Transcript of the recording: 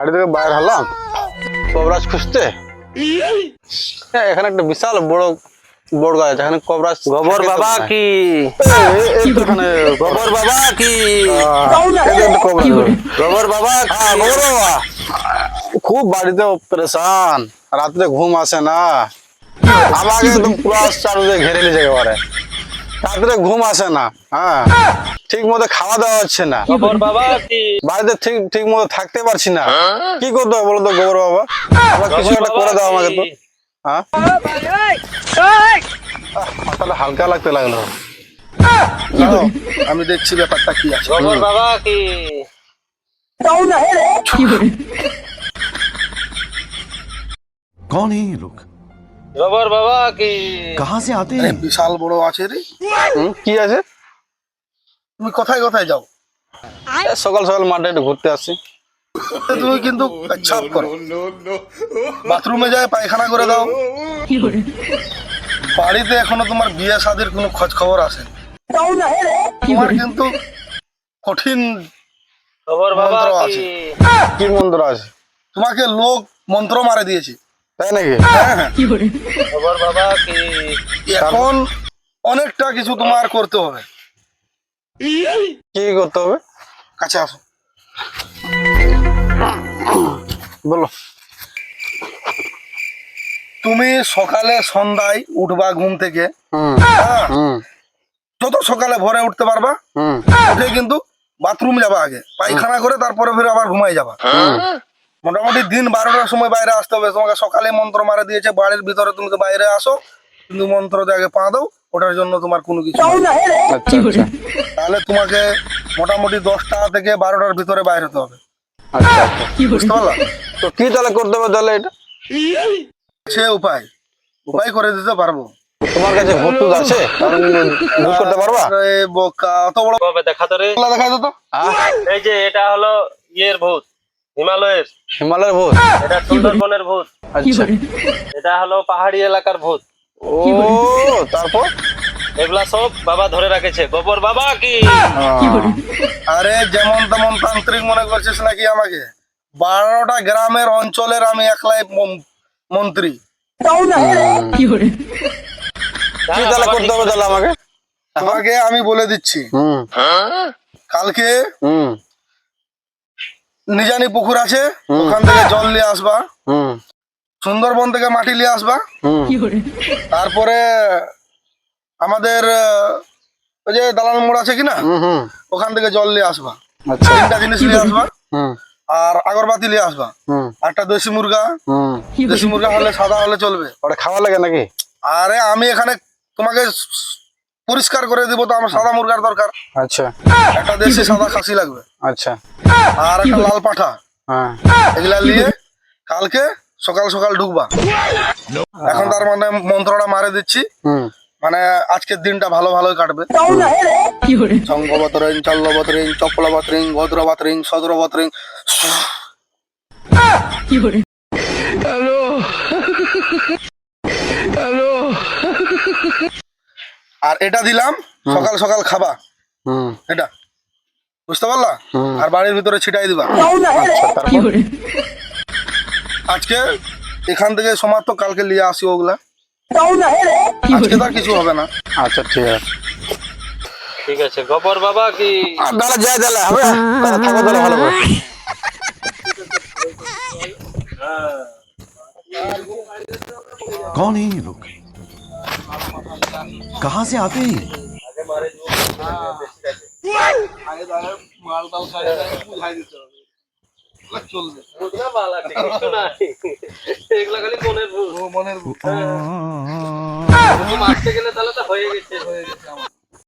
বাড়ি থেকে বাইরে হলাম কবরাজ খুঁজতে। এখানে একটা বিশাল বড় বড় গাছ আছে, এখানে কবরাজ গোবর বাবা কি এখানে গোবর বাবা কি কবরাজ গোবর বাবা কি গোবর বাবা। খুব বাড়িতে পরেশান, রাত্রে ঘুম আসে না, আমাকে একদম পুরো চারুদিকে ঘেরে নিয়েছে একেবারে। রাত্রে ঘুম আসে না, হ্যাঁ ঠিক মতো খাওয়া দাওয়া হচ্ছে না, গোবর বাবা কি বাড়িতে ঠিক ঠিক মতো থাকতে পারছি না। কি করতে হবে বলো তো গোবর বাবা, আবার কিছু একটা করে দাও আমাকে তো। হ্যাঁ মাথাটা হালকা লাগতে লাগলো। দাঁড়াও, আমি দেখছি ব্যাপারটা কি আছে। গোবর বাবা কি कौन है ये लोग? গোবর বাবা কি कहाँ से आते আরে हैं? বিশাল বড় আছে রে, কি আছে? তুমি কোথায় কোথায় যাও? সকাল সকাল মাঠে একটু ঘুরতে আসছি। তুমি কিন্তু ছাপ করো, বাথরুমে যায় পায়খানা করে দাও। বাড়িতে এখনো তোমার বিয়ে শাদীর কোনো খোঁজ খবর আসে তোমার কিন্তু কঠিন গোবর বাবা মন্ত্র কি আছে। কি মন্ত্র আছে? তোমাকে লোক মন্ত্র মারে দিয়েছে। তাই নাকি? হ্যাঁ হ্যাঁ, গোবর বাবা কি এখন অনেকটা কিছু তোমার করতে হবে। কি করতে হবে? কাছে আসো, বলো। তুমি সকালে সন্ধ্যায় উঠবা ঘুম থেকে, হুম হ্যাঁ, হুম যত সকালে ভোরে উঠতে পারবা হুম উঠে কিন্তু বাথরুম যাবা, আগে পায়খানা করে তারপরে ফিরে আবার ঘুমাই যাবা। মোটামুটি দিন 12টার সময় বাইরে আসতে হবে। তোমাকে সকালে মন্ত্র মারা দিয়েছে, বাড়ির ভিতরে তুমি তো বাইরে আসো, কিন্তু মন্ত্রতে আগে পা দাও, ওটার জন্য তোমার কোনো কিছু নাই। আচ্ছা আচ্ছা তাহলে তোমাকে মোটামুটি 10টা থেকে 12টার ভিতরে বাইরে হতে হবে, আচ্ছা আচ্ছা। বুঝতে পারলা? তো কি তাহলে করতে হবে তাহলে এটা? সে উপায় উপায় করে দিতে পারবো। তোমার কাছে ভূত টুত আছে? ভূত করতে পারবা? আরে বোকা, অত বড় কবে দেখা তো রে পাগলা দেখাই তো। হ্যাঁ? এই যে এটা হলো ইয়ের ভূত হিমালয়ের, হিমালয়ের ভূত? এটা সুন্দরবনের ভূত, আচ্ছা। এটা হলো পাহাড়ি এলাকার ভূত। ও তারপর? এগুলা সব বাবা ধরে রাখেছে। গোবর বাবা কি আরে যেমন তেমন তান্ত্রিক মনে করছিস নাকি আমাকে? 12টা গ্রামের অঞ্চলের আমি একলাই মন্ত্রী। কি তাহলে করতে হবে তাহলে আমাকে? তোমাকে আমি বলে দিচ্ছি, হুম কালকে হুম নিজানি পুকুর আছে, ওখান থেকে জল নিয়ে আসবা। হুম সুন্দরবন থেকে মাটি নিয়ে আসবা। হুম তারপরে আমাদের ওই যে দালান মোড় আছে কিনা, হুম হুম ওখান থেকে জল নিয়ে আসবা। আচ্ছা 3টা জিনিস নিয়ে আসবা, হুম আর আগরবাতি নিয়ে আসবা। হুম একটা দেশি মুরগা, হুম দেশি মুরগা হলে সাদা হলে চলবে। ওটা খাওয়া লাগে নাকি? আরে আমি এখানে তোমাকে পরিষ্কার করে দিব, তো আমার সাদা মুরগার দরকার। আচ্ছা একটা দেশি সাদা খাসি লাগবে, আচ্ছা আর একটা লাল পাঠা। হ্যাঁ এগুলা নিয়ে কালকে সকাল সকাল ঢুকবা। এখন তার মানে মন্ত্রটা মারে দিচ্ছি, হুম মানে আজকের দিনটা ভালো ভালোই কাটবে। সংঘবতরিং চল্লবতরিং চপলবতরিং ভদ্রবতরিং সদ্রবতরিং। আর এটা দিলাম, সকাল সকাল খাবা হুম এটা, বুঝতে পারলা? হুম। আর বাড়ির ভিতরে ছিটাই দিবা। আচ্ছা তারপর? আজকে এখান থেকে সমাপ্ত, কালকে নিয়ে আসি ওগুলা। আজকে তো আর কিছু হবে না। আচ্ছা ঠিক আছে। ঠিক আছে। গোবর বাবা কি দাঁড়া যাই তাহলে হবে, তাহলে থাকো তাহলে ভালো করে। कौन है ये लोग? कहाँ से आते हैं? চলবে বুঝতে পারলা কিছু নাই, এগুলা খালি মনের ভূত। মনের মারতে গেলে তাহলে তো হয়ে গেছে।